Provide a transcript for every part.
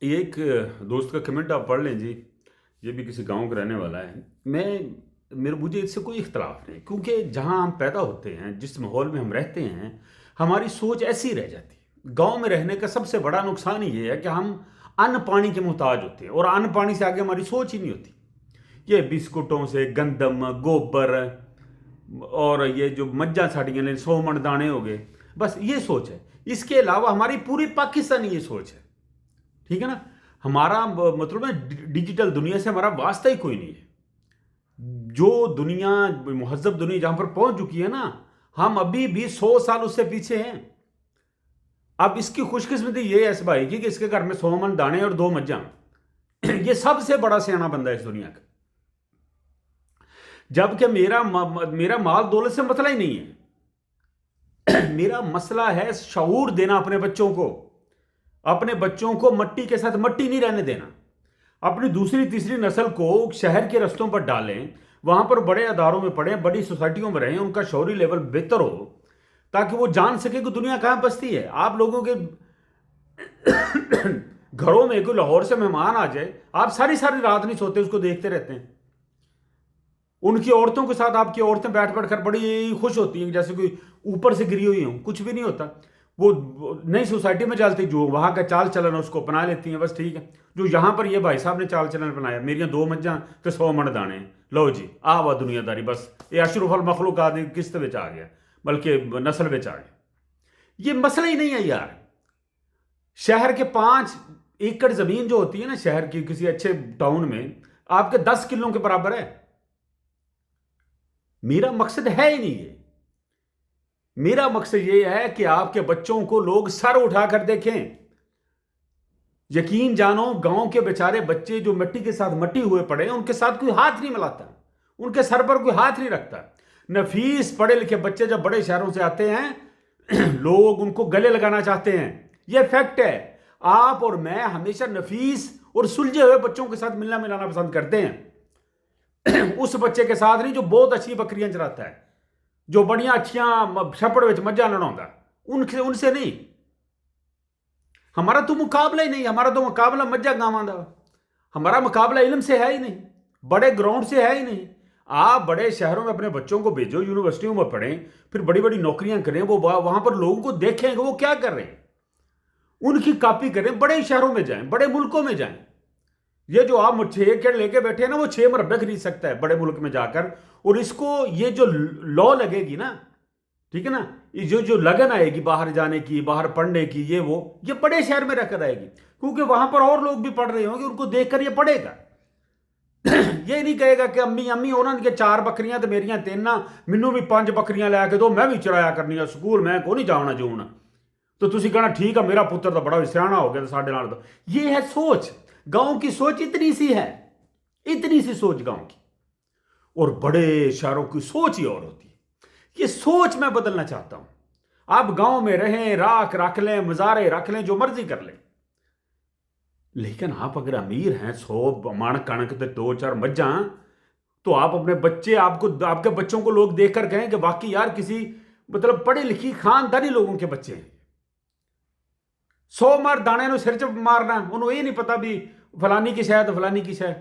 ये एक दोस्त का कमेंट आप पढ़ लें जी। ये भी किसी गांव का रहने वाला है। मुझे इससे कोई इख्तलाफ नहीं, क्योंकि जहां हम पैदा होते हैं, जिस माहौल में हम रहते हैं, हमारी सोच ऐसी रह जाती है। गांव में रहने का सबसे बड़ा नुकसान ये है कि हम अन्न पानी के मोहताज होते हैं, और अन्न पानी से आगे हमारी सोच ही नहीं होती। ये बिस्कुटों से, गंदम, गोबर, और ये जो मज्जा साड़ियाँ ने, 100 मन दाने हो गए, बस ये सोच है। इसके अलावा हमारी पूरी पाकिस्तानी ये सोच है। ठीक है ना। हमारा मतलब है, डिजिटल दुनिया से हमारा वास्ता ही कोई नहीं है। जो दुनिया, मुहज्जब दुनिया जहां पर पहुंच चुकी है ना, हम अभी भी 100 साल उससे पीछे हैं। अब इसकी खुशकिस्मती ये है इस भाई की कि इसके घर में 100 मन दाने और 2 मज्जा। ये सबसे बड़ा सियाना बंदा है इस दुनिया का। जबकि मेरा माल दौलत से मसला ही नहीं है। मेरा मसला है शऊर देना अपने बच्चों को। अपने बच्चों को मट्टी के साथ मट्टी नहीं रहने देना। अपनी दूसरी तीसरी नस्ल को शहर के रस्तों पर डालें, वहां पर बड़े अदारों में पढ़ें, बड़ी सोसाइटियों में रहें, उनका शौरी लेवल बेहतर हो, ताकि वो जान सके कि दुनिया कहां बसती है। आप लोगों के घरों में कोई लाहौर से मेहमान आ जाए, आप सारी सारी रात नहीं सोते, उसको देखते रहते हैं। उनकी औरतों के साथ आपकी औरतें बैठ बैठ कर बड़ी खुश होती हैं, जैसे कोई ऊपर से गिरी हुई हो। कुछ भी नहीं होता। वो नई सोसाइटी में चलती, जो वहां का चाल चलन उसको अपना लेती हैं, बस ठीक है। जो यहां पर ये भाई साहब ने चाल चलन बनाया, मेरियां 2 मज्जा तो 100 मन दाने, लो जी आ हुआ दुनियादारी। बस ये अशरफुल मखलूक आदमी किस्त में आ गया, बल्कि नस्ल में आ गया। ये मसला ही नहीं है यार। शहर के 5 एकड़ जमीन जो होती है ना, शहर की किसी अच्छे टाउन में, आपके 10 किलों के बराबर है। मेरा मकसद है ही नहीं ये। मेरा मकसद ये है कि आपके बच्चों को लोग सर उठाकर देखें। यकीन जानो, गांव के बेचारे बच्चे जो मिट्टी के साथ मट्टी हुए पड़े हैं, उनके साथ कोई हाथ नहीं मिलाता, उनके सर पर कोई हाथ नहीं रखता। नफीस पढ़े लिखे बच्चे जब बड़े शहरों से आते हैं, लोग उनको गले लगाना चाहते हैं। यह फैक्ट है। आप और मैं हमेशा नफीस और सुलझे हुए बच्चों के साथ मिलना मिलाना पसंद करते हैं। उस बच्चे के साथ नहीं जो बहुत अच्छी बकरियां चराता है, जो बढ़िया अच्छियां छपड़ में मज्जा लड़ाऊंगा, उनसे उनसे नहीं। हमारा तो मुकाबला ही नहीं। हमारा तो मुकाबला मज्जा गांव का। हमारा मुकाबला इल्म से है ही नहीं, बड़े ग्राउंड से है ही नहीं। आप बड़े शहरों में अपने बच्चों को भेजो, यूनिवर्सिटियों में पढ़ें, फिर बड़ी बड़ी नौकरियां करें, वो वहां पर लोगों को देखेंगे वो क्या कर रहे हैं, उनकी कॉपी करें। बड़े शहरों में जाएं, बड़े मुल्कों में जाएं। ये जो आप 6 एकड़ लेके बैठे हैं ना, वो 6 मरबे खरीद सकता है बड़े मुल्क में जाकर। और इसको ये जो लॉ लगेगी ना, ठीक है ना, ये जो जो लगन आएगी बाहर जाने की, बाहर पढ़ने की, ये बड़े शहर में रहकर आएगी, क्योंकि वहां पर और लोग भी पढ़ रहे होंगे, उनको देखकर ये पढ़ेगा। ये नहीं कहेगा कि अम्मी अम्मी उन्होंने 4 बकरियां तो मेरियां 3 ना, मैनू भी 5 बकरियां लैके दो, मैं भी चराया करनी है, स्कूल मैं को नहीं जाना जूना। तो तुम कहना ठीक है, मेरा पुत्र तो बड़ा सियाना हो गया, तो साढ़े नाल तो ये है सोच। गांव की सोच इतनी सी है, इतनी सी सोच गांव की। और बड़े शहरों की सोच ही और होती है। ये सोच मैं बदलना चाहता हूं। आप गांव में रहें, राख रख लें, मजारे रख लें, जो मर्जी कर लें, लेकिन आप अगर अमीर हैं, 100 मन कणक तो 2-4 मज्जा, तो आप अपने बच्चे, आपको आपके बच्चों को लोग देखकर कहें कि वाकई यार किसी मतलब पढ़ी लिखी खानदानी लोगों के बच्चे हैं। 100 मार दाने सिर च मारना, उन्होंने ये नहीं पता भी फलानी की शह तो फलानी की शह।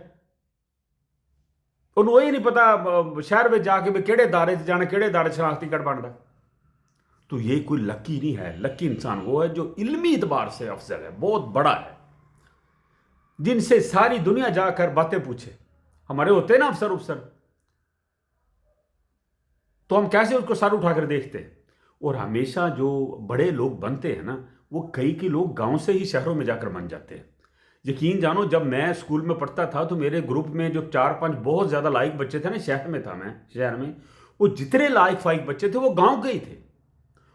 उन्होंने ये नहीं पता शहर में जाके भी केड़े दारे जाने, केड़े दारे शनाख्ती कार्ड बनता। तो ये कोई लकी नहीं है। लकी इंसान वो है जो इल्मी एतबार से अफजल है, बहुत बड़ा है, जिनसे सारी दुनिया जाकर बातें पूछे। हमारे होते हैं ना अफसर उफसर, तो हम कैसे उसको सर उठाकर देखते हैं। और हमेशा जो बड़े लोग बनते हैं ना, वो कई लोग गांव से ही शहरों में जाकर बन जाते हैं। यकीन जानो, जब मैं स्कूल में पढ़ता था तो मेरे ग्रुप में जो 4-5 बहुत ज़्यादा लायक बच्चे थे ना, शहर में था मैं, शहर में वो जितने लायक फाइक बच्चे थे वो गांव के ही थे।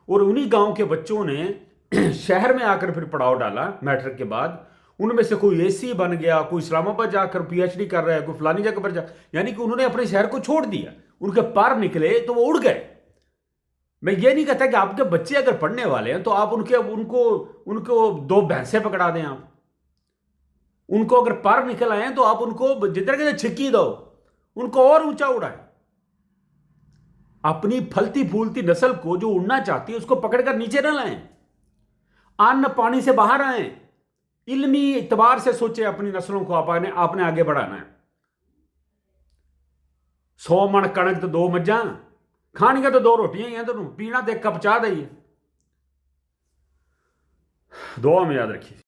और उन्हीं गांव के बच्चों ने शहर में आकर फिर पड़ाव डाला मैट्रिक के बाद। उनमें से कोई एसी बन गया, कोई इस्लामाबाद जाकर पीएचडी कर रहा है, कोई फलानी जगह पर जा, यानी कि उन्होंने अपने शहर को छोड़ दिया। उनके पर निकले तो वो उड़ गए। मैं ये नहीं कहता कि आपके बच्चे अगर पढ़ने वाले हैं तो आप उनको उनको 2 भैंसे पकड़ा दें। आप उनको अगर पर निकल आए तो आप उनको जिधर कहते छिक्की दो, उनको और ऊंचा उड़ाए। अपनी फलती फूलती नस्ल को जो उड़ना चाहती है उसको पकड़कर नीचे ना लाएं, अन्न पानी से बाहर आए। इल्मी इतबार से सोचे, अपनी नस्लों को आपने आगे बढ़ाना है। 100 मन कणक तो 2 मज्जां, खानियां तो 2 रोटियां ही हैं तेनों, पीना तो 1 कप चाह दा ही है। दुआ में याद रखिए।